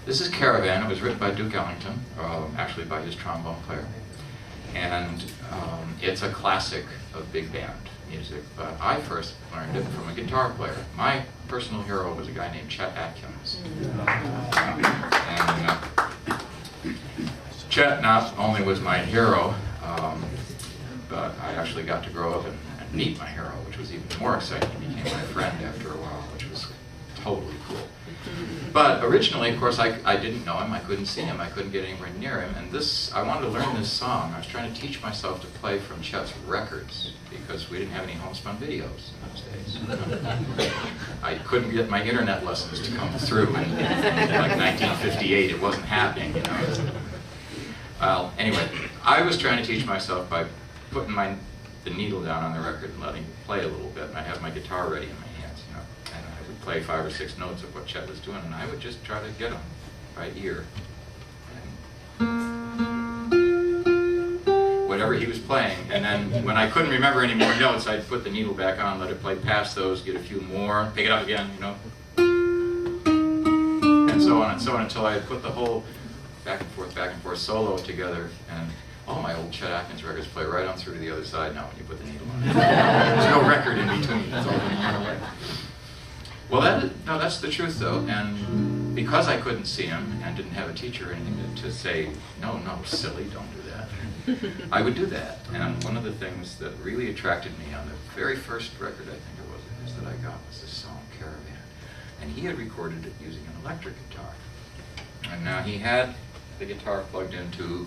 This is Caravan. It was written by Duke Ellington, actually by his trombone player. And it's a classic of big band music, but I first learned it from a guitar player. My personal hero was a guy named Chet Atkins. And Chet not only was my hero, but I actually got to grow up and meet my hero, which was even more exciting. He became my friend after a while, which was totally cool. But originally, of course, I didn't know him, I couldn't see him, I couldn't get anywhere near him, and I wanted to learn this song. I was trying to teach myself to play from Chet's records, because we didn't have any homespun videos in those days. I couldn't get my internet lessons to come through in like 1958, it wasn't happening, you know. Well, anyway, I was trying to teach myself by putting the needle down on the record and letting it play a little bit, and I have my guitar ready in my hands, you know, and I would play 5 or 6 notes of what Chet was doing, and I would just try to get them by ear. And whatever he was playing, and then when I couldn't remember any more notes, I'd put the needle back on, let it play past those, get a few more, pick it up again, you know, and so on until I had put the whole back and forth solo together. And all my old Chet Atkins records play right on through to the other side now when you put the needle on it. There's no record in between, it's all been run away. Well, that's the truth though, and because I couldn't see him and didn't have a teacher or anything to say, no, silly, don't do that, I would do that. And one of the things that really attracted me on the very first record, I think it was, is that I got was this song, Caravan. And he had recorded it using an electric guitar. And now he had the guitar plugged into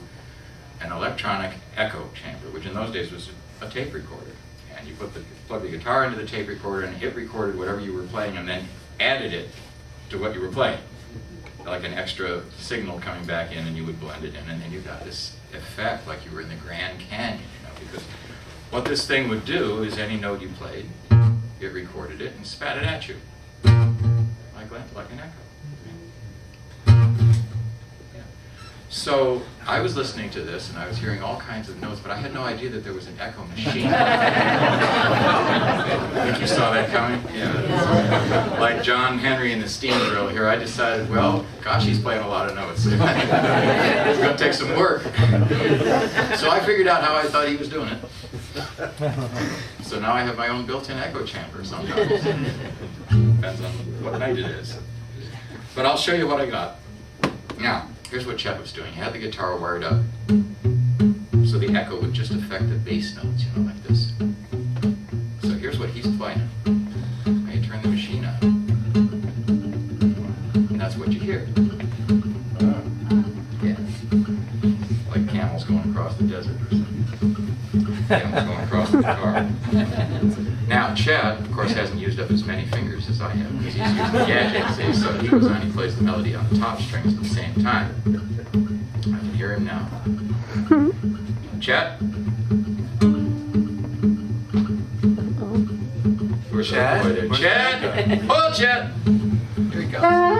an electronic echo chamber, which in those days was a tape recorder. And you plug the guitar into the tape recorder and it recorded whatever you were playing and then added it to what you were playing. Like an extra signal coming back in, and you would blend it in, and then you got this effect like you were in the Grand Canyon, you know, because what this thing would do is any note you played, it recorded it and spat it at you, like an echo. So I was listening to this and I was hearing all kinds of notes, but I had no idea that there was an echo machine. I think you saw that coming? Yeah. Like John Henry in the steam drill here, I decided, well, gosh, he's playing a lot of notes. It's going to take some work. So I figured out how I thought he was doing it. So now I have my own built-in echo chamber sometimes. Depends on what night it is. But I'll show you what I got. Now, here's what Chet was doing. He had the guitar wired up so the echo would just affect the bass notes, you know, like this. So here's what he's playing. Now you turn the machine on, and that's what you hear. Yeah. Like camels going across the desert or something. Camels going across the guitar. Now, Chet, of course, hasn't used up as many fingers as I have, because he's using the gadget, see, so he goes on, he plays the melody on the top strings at the same time. I can hear him now. Chet? Where's that boy there? Chet! Oh, Chet! Here he comes.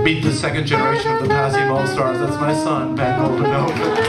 Meet the second generation of the Passim All-Stars. That's my son, Ben Golder-Novick.